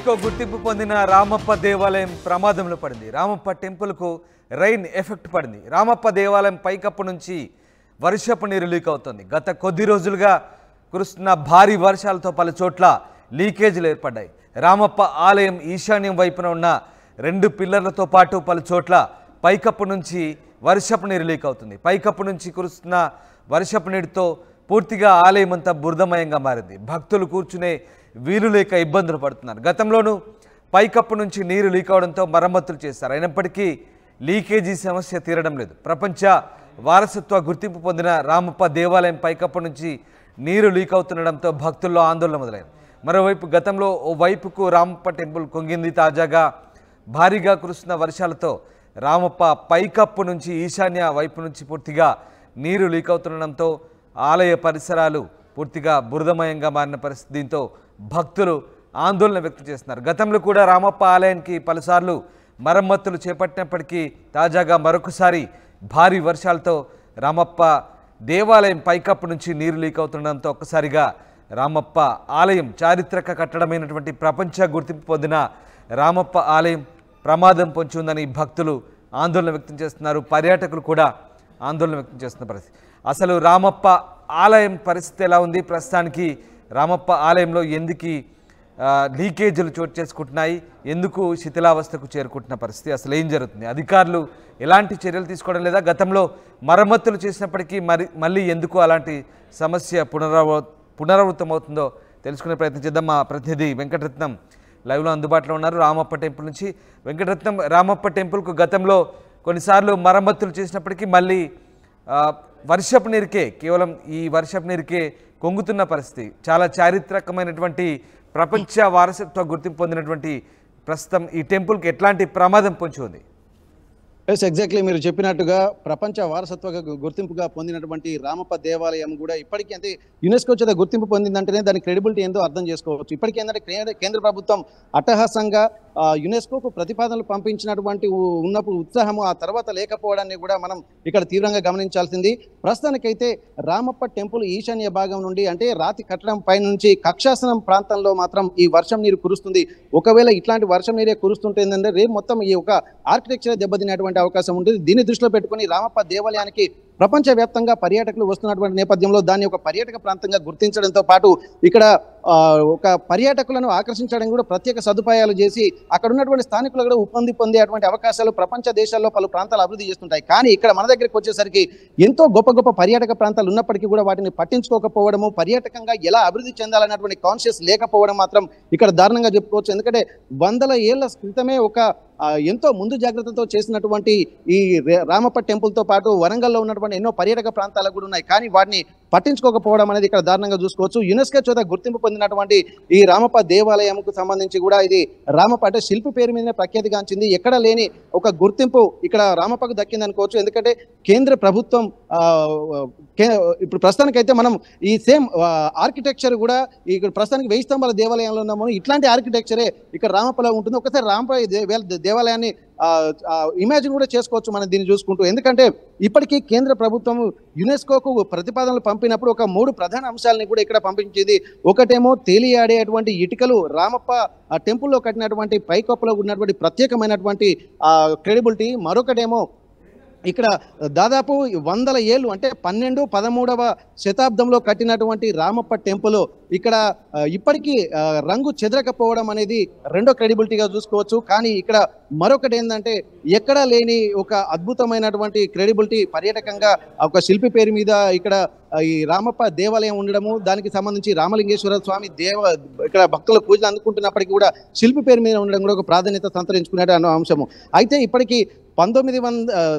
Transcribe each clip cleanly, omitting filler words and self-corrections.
UNESCO గుర్తింపు పొందిన రామప్ప దేవాలయం ప్రమాదంలో పడింది. రామప్ప టెంపుల్కు రైన్ ఎఫెక్ట్ పడింది. రామప్ప దేవాలయం పైకప్పు నుంచి వర్షపు నీరు లీక్ అవుతుంది. గత కొద్ది రోజులుగా కురుస్తున్న భారీ వర్షాలతో పలు చోట్ల లీకేజీలు ఏర్పడ్డాయి. రామప్ప ఆలయం ఈశాన్యం వైపున ఉన్న 2 పిల్లర్లతో పాటు పలు చోట్ల పైకప్పు నుంచి వర్షపు నీరు లీక్ అవుతుంది. పైకప్పు నుంచి కురుస్తున్న వర్షపు నీటితో పూర్తిగా ఆలయం అంతా బురదమయంగా మారింది. భక్తులు కూర్చునే వీలు లేక ఇబ్బందులు పడుతున్నారు. గతంలోనూ పైకప్పు నుంచి నీరు లీక్ అవడంతో మరమ్మతులు చేశారు. అయినప్పటికీ లీకేజీ సమస్య తీరడం లేదు. ప్రపంచ వారసత్వ గుర్తింపు పొందిన రామప్ప దేవాలయం పైకప్పు నుంచి నీరు లీక్ అవుతుండడంతో భక్తుల్లో ఆందోళన మొదలైంది. మరోవైపు గతంలో ఓ వైపుకు రామప్ప టెంపుల్ కుంగింది. తాజాగా భారీగా కురుస్తున్న వర్షాలతో రామప్ప పైకప్పు నుంచి ఈశాన్య వైపు నుంచి పూర్తిగా నీరు లీక్ అవుతుండడంతో ఆలయ పరిసరాలు పూర్తిగా బురదమయంగా మారిన పరిస్థితి. దీంతో భక్తులు ఆందోళన వ్యక్తం చేస్తున్నారు. గతంలో కూడా రామప్ప ఆలయానికి పలుసార్లు మరమ్మతులు చేపట్టినప్పటికీ తాజాగా మరొకసారి భారీ వర్షాలతో రామప్ప దేవాలయం పైకప్పు నుంచి నీరు లీక్ అవుతుండడంతో ఒక్కసారిగా రామప్ప ఆలయం చారిత్రక కట్టడమైనటువంటి ప్రపంచ గుర్తింపు పొందిన రామప్ప ఆలయం ప్రమాదం పొంచి ఉందని భక్తులు ఆందోళన వ్యక్తం చేస్తున్నారు. పర్యాటకులు కూడా ఆందోళన వ్యక్తం చేస్తున్న పరిస్థితి. అసలు రామప్ప ఆలయం పరిస్థితి ఎలా ఉంది? ప్రస్తుతానికి రామప్ప ఆలయంలో ఎందుకు లీకేజీలు చోటు చేసుకుంటున్నాయి? ఎందుకు శిథిలావస్థకు చేరుకుంటున్న పరిస్థితి? అసలు ఏం జరుగుతుంది? అధికారులు ఎలాంటి చర్యలు తీసుకోవడం లేదా? గతంలో మరమ్మతులు చేసినప్పటికీ మళ్ళీ ఎందుకు అలాంటి సమస్య పునరావృతమవుతుందో తెలుసుకునే ప్రయత్నం చేద్దాం. మా ప్రతినిధి వెంకటరత్నం లైవ్లో అందుబాటులో ఉన్నారు రామప్ప టెంపుల్ నుంచి. వెంకటరత్నం, రామప్ప టెంపుల్కు గతంలో కొన్నిసార్లు మరమ్మతులు చేసినప్పటికీ మళ్ళీ వర్షపు నీరుకే, కేవలం ఈ వర్షపు నీరుకే కొంగుతున్న పరిస్థితి. చాలా చారిత్రకమైనటువంటి ప్రపంచ వారసత్వ గుర్తింపు పొందినటువంటి ప్రస్తుతం ఈ టెంపుల్కి ఎట్లాంటి ప్రమాదం పొంచి ఉంది? ఎగ్జాక్ట్లీ మీరు చెప్పినట్టుగా ప్రపంచ వారసత్వ గుర్తింపుగా పొందినటువంటి రామప్ప దేవాలయం కూడా ఇప్పటికీ అంటే యునెస్కో చేత గుర్తింపు పొందిందంటేనే దాని క్రెడిబిలిటీ ఏందో అర్థం చేసుకోవచ్చు. ఇప్పటికీ ఏంటంటే కేంద్ర ప్రభుత్వం అట్టహాసంగా యునెస్కోకు ప్రతిపాదనలు పంపించినటువంటి ఉన్నప్పుడు ఉత్సాహము ఆ తర్వాత లేకపోవడాన్ని కూడా మనం ఇక్కడ తీవ్రంగా గమనించాల్సింది. ప్రస్తుతానికైతే రామప్ప టెంపుల్ ఈశాన్య భాగం నుండి అంటే రాతి కట్టడం పై నుంచి కక్షాసనం ప్రాంతంలో మాత్రం ఈ వర్షం నీరు కురుస్తుంది. ఒకవేళ ఇట్లాంటి వర్షం నీరే కురుస్తుంటే ఏంటంటే రేపు మొత్తం ఈ ఒక ఆర్కిటెక్చర్ దెబ్బతినేటువంటి అవకాశం ఉంటుంది. దీన్ని దృష్టిలో పెట్టుకుని రామప్ప దేవాలయానికి ప్రపంచవ్యాప్తంగా పర్యాటకులు వస్తున్నటువంటి నేపథ్యంలో దాన్ని ఒక పర్యాటక ప్రాంతంగా గుర్తించడంతో పాటు ఇక్కడ ఒక పర్యాటకులను ఆకర్షించడం కూడా ప్రత్యేక సదుపాయాలు చేసి అక్కడ ఉన్నటువంటి స్థానికులు కూడా ఉపాధి పొందేటువంటి అవకాశాలు ప్రపంచ దేశాల్లో పలు ప్రాంతాలు అభివృద్ధి చేస్తుంటాయి. కానీ ఇక్కడ మన దగ్గరికి వచ్చేసరికి ఎంతో గొప్ప గొప్ప పర్యాటక ప్రాంతాలు ఉన్నప్పటికీ కూడా వాటిని పట్టించుకోకపోవడము, పర్యాటకంగా ఎలా అభివృద్ధి చెందాలన్నటువంటి కాన్షియస్ లేకపోవడం మాత్రం ఇక్కడ దారుణంగా చెప్పుకోవచ్చు. ఎందుకంటే 100 ఏళ్ల క్రితమే ఒక ఎంతో ముందు జాగ్రత్తతో చేసినటువంటి ఈ రామప్ప టెంపుల్తో పాటు వరంగల్లో ఉన్నటువంటి ఎన్నో పర్యాటక ప్రాంతాలు కూడా ఉన్నాయి. కానీ వాటిని పట్టించుకోకపోవడం అనేది ఇక్కడ దారుణంగా చూసుకోవచ్చు. యునెస్కో చేత గుర్తింపు పొందినటువంటి ఈ రామప్ప దేవాలయంకు సంబంధించి కూడా ఇది రామప్ప అంటే శిల్పి పేరు మీదనే ప్రఖ్యాతిగాంచింది. ఎక్కడ లేని ఒక గుర్తింపు ఇక్కడ రామప్పకు దక్కింది అనుకోవచ్చు. ఎందుకంటే కేంద్ర ప్రభుత్వం ఇప్పుడు ప్రస్తుతానికైతే మనం ఈ సేమ్ ఆర్కిటెక్చర్ కూడా ఇక్కడ ప్రస్తుతానికి 1000 స్తంభాల దేవాలయంలో ఉన్నాము. ఇట్లాంటి ఆర్కిటెక్చరే ఇక్కడ రామప్పలో ఉంటుంది. ఒకసారి రామప్ప దేవాలయాన్ని ఇమాజిన్ కూడా చేసుకోవచ్చు మనం దీన్ని చూసుకుంటూ. ఎందుకంటే ఇప్పటికీ కేంద్ర ప్రభుత్వం యునెస్కోకు ప్రతిపాదనలు పంపినప్పుడు ఒక 3 ప్రధాన అంశాలని కూడా ఇక్కడ పంపించింది. ఒకటేమో తేలియాడేటువంటి ఇటుకలు రామప్ప టెంపుల్లో కట్టినటువంటి పైకప్పులో ఉన్నటువంటి ప్రత్యేకమైనటువంటి క్రెడిబిలిటీ. మరొకటేమో ఇక్కడ దాదాపు 100 ఏళ్ళు అంటే 12, 13వ శతాబ్దంలో కట్టినటువంటి రామప్ప టెంపుల్ ఇక్కడ ఇప్పటికీ రంగు చెదరకపోవడం అనేది రెండో క్రెడిబిలిటీగా చూసుకోవచ్చు. కానీ ఇక్కడ మరొకటి ఏంటంటే ఎక్కడా లేని ఒక అద్భుతమైనటువంటి క్రెడిబిలిటీ పర్యాటకంగా ఒక శిల్పి పేరు మీద ఇక్కడ ఈ రామప్ప దేవాలయం ఉండడము, దానికి సంబంధించి రామలింగేశ్వర స్వామి ఇక్కడ భక్తుల పూజలు అందుకుంటున్నప్పటికీ కూడా శిల్పి పేరు మీద ఉండడం కూడా ఒక ప్రాధాన్యత సంతరించుకునే అంశము. అయితే ఇప్పటికీ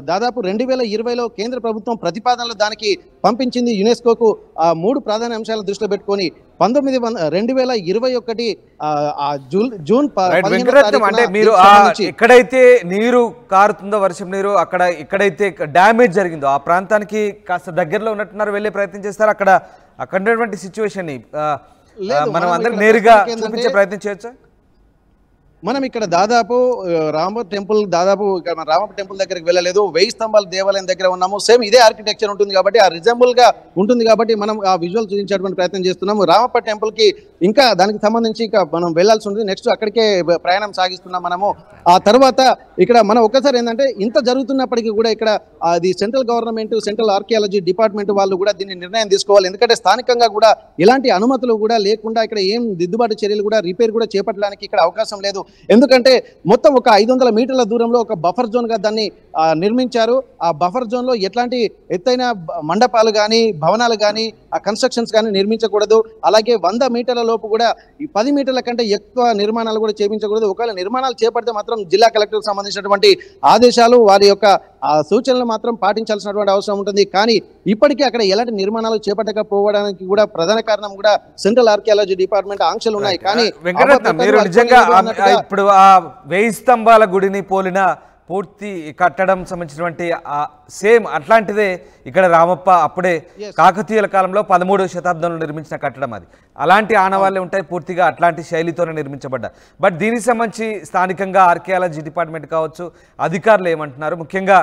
దాదాపు 2020లో కేంద్ర ప్రభుత్వం ప్రతిపాదనలు దానికి పంపించింది యునెస్కోకు 3 ప్రధాన అంశాలను దృష్టిలో పెట్టుకొని 2021 జూన్ 15 అంటే మీరు ఎక్కడైతే నీరు కారుతుందో వర్షం నీరు అక్కడ ఎక్కడైతే డ్యామేజ్ జరిగిందో ఆ ప్రాంతానికి కాస్త దగ్గరలో ఉన్నట్టున్నారు, వెళ్ళే ప్రయత్నం చేస్తారు. అక్కడ ఉన్నటువంటి సిచ్యువేషన్ ని మనం అందరికి నేరుగా చూపించే ప్రయత్నం చేయొచ్చా? మనం ఇక్కడ దాదాపు రామ టెంపుల్ రామప్ప టెంపుల్ దగ్గరికి వెళ్ళలేదు, 1000 స్తంభాల దేవాలయం దగ్గర ఉన్నాము. సేమ్ ఇదే ఆర్కిటెక్చర్ ఉంటుంది కాబట్టి ఆ రిజంబుల్ గా ఉంటుంది కాబట్టి మనం ఆ విజువల్ చూపించేటువంటి ప్రయత్నం చేస్తున్నాము. రామప్ప టెంపుల్ కి ఇంకా దానికి సంబంధించి ఇంకా మనం వెళ్లాల్సి ఉంటుంది. నెక్స్ట్ అక్కడికే ప్రయాణం సాగిస్తున్నాం మనము. ఆ తర్వాత ఇక్కడ మనం ఒక్కసారి ఏంటంటే ఇంత జరుగుతున్నప్పటికీ కూడా ఇక్కడ అది central government, central archaeology department వాళ్ళు కూడా దీన్ని నిర్ణయం తీసుకోవాలి. ఎందుకంటే స్థానికంగా కూడా ఎలాంటి అనుమతులు కూడా లేకుండా ఇక్కడ ఏం దిద్దుబాటు చర్యలు కూడా రిపేర్ కూడా చేపట్టడానికి ఇక్కడ అవకాశం లేదు. ఎందుకంటే మొత్తం ఒక 500 మీటర్ల దూరంలో ఒక బఫర్ జోన్ గా దాన్ని నిర్మించారు. ఆ బఫర్ జోన్ లో ఎట్లాంటి ఎత్తైన మండపాలు కానీ, భవనాలు కానీ, ఆ కన్స్ట్రక్షన్స్ కానీ నిర్మించకూడదు. అలాగే 100 మీటర్ల లోపు కూడా 10 మీటర్ల కంటే ఎక్కువ నిర్మాణాలు కూడా చేపించకూడదు. ఒకవేళ నిర్మాణాలు చేపడితే మాత్రం జిల్లా కలెక్టర్కి సంబంధించినటువంటి ఆదేశాలు, వారి యొక్క సూచనలు మాత్రం పాటించాల్సినటువంటి అవసరం ఉంటుంది. కానీ ఇప్పటికీ అక్కడ ఎలాంటి నిర్మాణాలు చేపట్టకపోవడానికి కూడా ప్రధాన కారణం కూడా సెంట్రల్ ఆర్కియాలజీ డిపార్ట్మెంట్ ఆంక్షలు ఉన్నాయి. కానీ ఇప్పుడు ఆ 1000 స్తంభాల గుడిని పోలిన పూర్తి కట్టడం సంబంధించినటువంటి సేమ్ అట్లాంటిదే ఇక్కడ రామప్ప అప్పుడే కాకతీయుల కాలంలో 13వ శతాబ్దంలో నిర్మించిన కట్టడం. అది అలాంటి ఆనవాళ్ళే ఉంటాయి, పూర్తిగా అట్లాంటి శైలితోనే నిర్మించబడ్డ. బట్ దీనికి సంబంధించి స్థానికంగా ఆర్కియాలజీ డిపార్ట్మెంట్ కావచ్చు, అధికారులు ఏమంటున్నారు? ముఖ్యంగా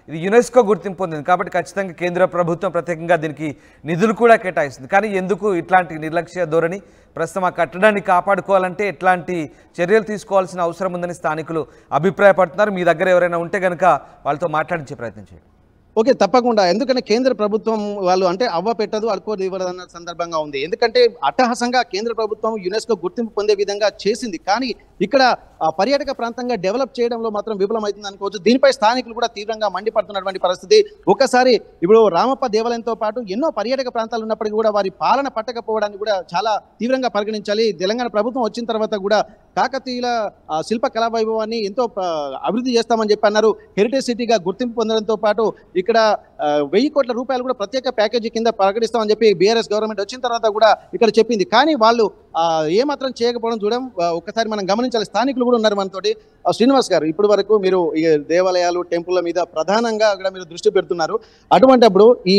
ఇది యునెస్కో గుర్తింపు పొందింది కాబట్టి ఖచ్చితంగా కేంద్ర ప్రభుత్వం ప్రత్యేకంగా దీనికి నిధులు కూడా కేటాయిస్తుంది. కానీ ఎందుకు ఇట్లాంటి నిర్లక్ష్య ధోరణి? ప్రస్తుతం ఆ కట్టడాన్ని కాపాడుకోవాలంటే ఎట్లాంటి చర్యలు తీసుకోవాల్సిన అవసరం ఉందని స్థానికులు అభిప్రాయపడుతున్నారు. మీ దగ్గర ఎవరైనా ఉంటే కనుక వాళ్ళతో మాట్లాడించే ప్రయత్నం చేయండి. ఓకే, తప్పకుండా. ఎందుకంటే కేంద్ర ప్రభుత్వం వాళ్ళు అంటే అవ్వ పెట్టదు, అడుకోదు ఇవ్వదన్న సందర్భంగా ఉంది. ఎందుకంటే అట్టహాసంగా కేంద్ర ప్రభుత్వం యునెస్కో గుర్తింపు పొందే విధంగా చేసింది. కానీ ఇక్కడ పర్యాటక ప్రాంతంగా డెవలప్ చేయడంలో మాత్రం విఫలమవుతుంది అనుకోవచ్చు. దీనిపై స్థానికులు కూడా తీవ్రంగా మండిపడుతున్నటువంటి పరిస్థితి. ఒకసారి ఇప్పుడు రామప్ప దేవాలయంతో పాటు ఎన్నో పర్యాటక ప్రాంతాలు ఉన్నప్పటికీ కూడా వారి పాలన పట్టకపోవడాన్ని కూడా చాలా తీవ్రంగా పరిగణించాలి. తెలంగాణ ప్రభుత్వం వచ్చిన తర్వాత కూడా కాకతీయుల శిల్ప కళా వైభవాన్ని ఎంతో అభివృద్ధి చేస్తామని చెప్పి అన్నారు. హెరిటేజ్ సిటీగా గుర్తింపు పొందడంతో పాటు ఇక్కడ 1000 కోట్ల రూపాయలు కూడా ప్రత్యేక ప్యాకేజీ కింద ప్రకటిస్తామని చెప్పి బీఆర్ఎస్ గవర్నమెంట్ వచ్చిన తర్వాత కూడా ఇక్కడ చెప్పింది. కానీ వాళ్ళు ఏమాత్రం చేయకపోవడం చూడడం ఒకసారి మనం గమనించాలి. స్థానికులు కూడా ఉన్నారు మనతోటి. శ్రీనివాస్ గారు, ఇప్పటి వరకు మీరు ఈ దేవాలయాలు, టెంపుల్ల మీద ప్రధానంగా అక్కడ మీరు దృష్టి పెడుతున్నారు. అటువంటిప్పుడు ఈ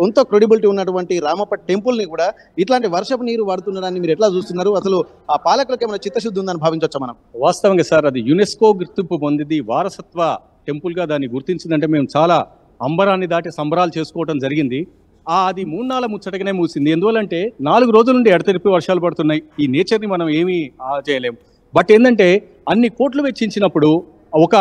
ఎంతో క్రెడిబిలిటీ ఉన్నటువంటి రామప్ప టెంపుల్ని కూడా ఇట్లాంటి వర్షపు నీరు వాడుతుండడాన్ని మీరు ఎట్లా చూస్తున్నారు? అసలు ఆ పాలకులకు ఏమైనా చిత్తశుద్ధి ఉందని భావించవచ్చా మనం? వాస్తవంగా సార్, అది యునెస్కో గుర్తింపు పొందింది, వారసత్వ టెంపుల్గా దాన్ని గుర్తించిందంటే మేము చాలా అంబరాన్ని దాటి సంబరాలు చేసుకోవడం జరిగింది. అది 3 నాళ్ళ ముచ్చటగానే మూసింది. ఎందువల్లంటే 4 రోజుల నుండి ఎడతెరిపి వర్షాలు పడుతున్నాయి. ఈ నేచర్ని మనం ఏమీ చేయలేం. బట్ ఏంటంటే అన్ని కోట్లు వెచ్చించినప్పుడు ఒక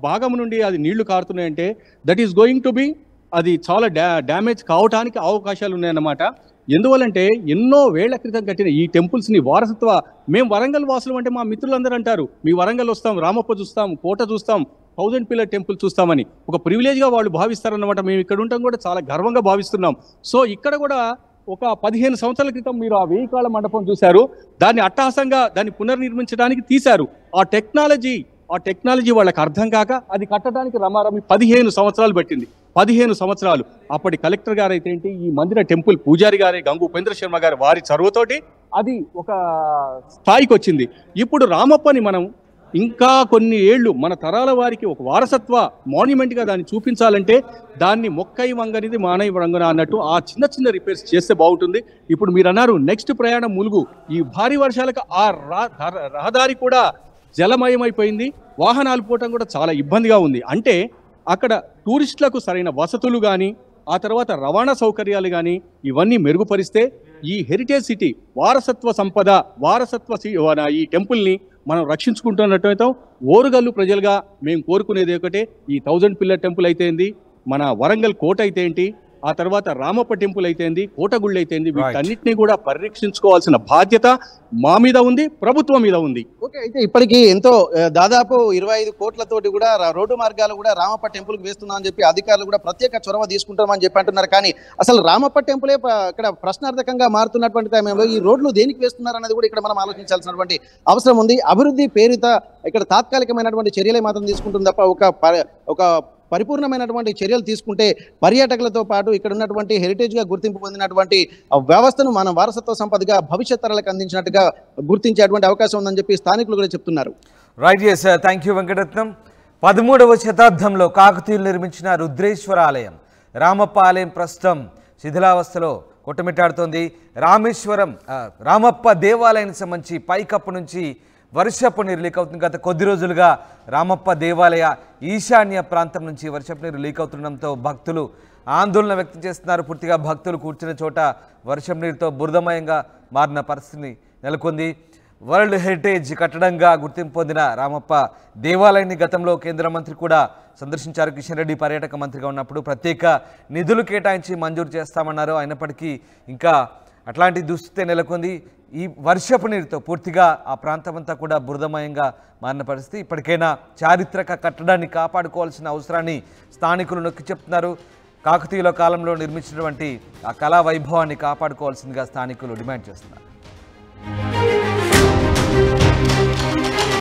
భాగం నుండి అది నీళ్లు కారుతున్నాయంటే that is going to be అది చాలా డ్యామేజ్ కావడానికి అవకాశాలు ఉన్నాయన్నమాట. ఎందువల్లంటే ఎన్నో వేళ్ల క్రితం కట్టిన ఈ టెంపుల్స్ని వారసత్వ, మేము వరంగల్ వాసులు అంటే మా మిత్రులందరూ అంటారు, మీ వరంగల్ వస్తాం, రామప్ప చూస్తాం, కోట చూస్తాం, 1000 పిల్లర్ టెంపుల్ చూస్తామని ఒక ప్రివిలేజ్గా వాళ్ళు భావిస్తారన్నమాట. మేము ఇక్కడ ఉంటాం కూడా చాలా గర్వంగా భావిస్తున్నాం. సో ఇక్కడ కూడా ఒక 15 సంవత్సరాల క్రితం మీరు ఆ 1000 కాళ్ళ మండపం చూశారు. దాన్ని అట్టహాసంగా దాన్ని పునర్నిర్మించడానికి తీశారు. ఆ టెక్నాలజీ వాళ్ళకి అర్థం కాక అది కట్టడానికి రమారమి 15 సంవత్సరాలు పట్టింది. 15 సంవత్సరాలు. అప్పటి కలెక్టర్ గారు అయితే ఏంటి, ఈ మందిర టెంపుల్ పూజారి గారే గంగు ఉపేంద్ర శర్మ గారు వారి చొరవతోటి అది ఒక స్థాయికి వచ్చింది. ఇప్పుడు రామప్పని మనం ఇంకా కొన్ని ఏళ్ళు మన తరాల వారికి ఒక వారసత్వ మాన్యుమెంట్గా దాన్ని చూపించాలంటే దాన్ని మొక్కై వంగనిది మానై వంగన అన్నట్టు ఆ చిన్న చిన్న రిపేర్స్ చేస్తే బాగుంటుంది. ఇప్పుడు మీరు అన్నారు నెక్స్ట్ ప్రయాణం ములుగు. ఈ భారీ వర్షాలకు ఆ రహదారి కూడా జలమయమైపోయింది. వాహనాలు పోవటం కూడా చాలా ఇబ్బందిగా ఉంది. అంటే అక్కడ టూరిస్టులకు సరైన వసతులు కానీ, ఆ తర్వాత రవాణా సౌకర్యాలు కానీ ఇవన్నీ మెరుగుపరిస్తే ఈ హెరిటేజ్ సిటీ వారసత్వ సంపద, ఈ టెంపుల్ని మనం రక్షించుకుంటున్నట్టయితే ఓరుగల్లు ప్రజలుగా మేము కోరుకునేది ఒకటే, ఈ 1000 పిల్లర్ టెంపుల్ అయితే ఏంది, మన వరంగల్ కోట అయితే ఏంటి, ఆ తర్వాత రామప్ప టెంపుల్ అయితేంది, కోటగుళ్ళు అయితేంది, వీటన్నిటినీ కూడా పరిరక్షించుకోవాల్సిన బాధ్యత మా మీద ఉంది, ప్రభుత్వం మీద ఉంది. ఓకే, అయితే ఇప్పటికీ ఎంతో దాదాపు 25 కోట్లతోటి కూడా రోడ్డు మార్గాలు కూడా రామప్ప టెంపుల్కి వేస్తున్నాం అని చెప్పి అధికారులు కూడా ప్రత్యేక చొరవ తీసుకుంటామని చెప్పి అంటున్నారు. కానీ అసలు రామప్ప టెంపులే ఇక్కడ ప్రశ్నార్థకంగా మారుతున్నటువంటి సమయంలో ఈ రోడ్లు దేనికి వేస్తున్నారు అనేది కూడా ఇక్కడ మనం ఆలోచించాల్సినటువంటి అవసరం ఉంది. అభివృద్ధి పేరుత ఇక్కడ తాత్కాలికమైనటువంటి చర్యలే మాత్రం తీసుకుంటుంది తప్ప ఒక పరిపూర్ణమైనటువంటి చర్యలు తీసుకుంటే పర్యాటకులతో పాటు ఇక్కడ ఉన్నటువంటి హెరిటేజ్గా గుర్తింపు పొందినటువంటి వ్యవస్థను మన వారసత్వ సంపదగా భవిష్యత్ తరాలకు అందించినట్టుగా గుర్తించేటువంటి అవకాశం ఉందని చెప్పి స్థానికులు కూడా చెప్తున్నారు. Right, yes, thank you Venkataratnam. 13వ శతాబ్దంలో కాకతీయులు నిర్మించిన రుద్రేశ్వర ఆలయం, రామప్ప ఆలయం ప్రస్తుతం శిథిలావస్థలో కొట్టుమిట్టాడుతోంది. రామప్ప దేవాలయానికి సంబంధించి పైకప్పు నుంచి వర్షపు నీరు లీక్ అవుతుంది. గత కొద్ది రోజులుగా రామప్ప దేవాలయ ఈశాన్య ప్రాంతం నుంచి వర్షపు నీరు లీక్ అవుతుండడంతో భక్తులు ఆందోళన వ్యక్తం చేస్తున్నారు. పూర్తిగా భక్తులు కూర్చున్న చోట వర్షం నీరుతో బురదమయంగా మారిన పరిస్థితి నెలకొంది. వరల్డ్ హెరిటేజ్ కట్టడంగా గుర్తింపు పొందిన రామప్ప దేవాలయాన్ని గతంలో కేంద్ర మంత్రి కూడా సందర్శించారు. కిషన్ రెడ్డి పర్యాటక మంత్రిగా ఉన్నప్పుడు ప్రత్యేక నిధులు కేటాయించి మంజూరు చేస్తామన్నారు. అయినప్పటికీ ఇంకా అట్లాంటి దుస్థితి నెలకొంది. ఈ వర్షపు నీరుతో పూర్తిగా ఆ ప్రాంతమంతా కూడా బురదమయంగా మారిన పరిస్థితి. ఇప్పటికైనా చారిత్రక కట్టడాన్ని కాపాడుకోవాల్సిన అవసరాన్ని స్థానికులు నొక్కి చెప్తున్నారు. కాకతీయుల కాలంలో నిర్మించినటువంటి ఆ కళా వైభవాన్ని కాపాడుకోవాల్సిందిగా స్థానికులు డిమాండ్ చేస్తున్నారు.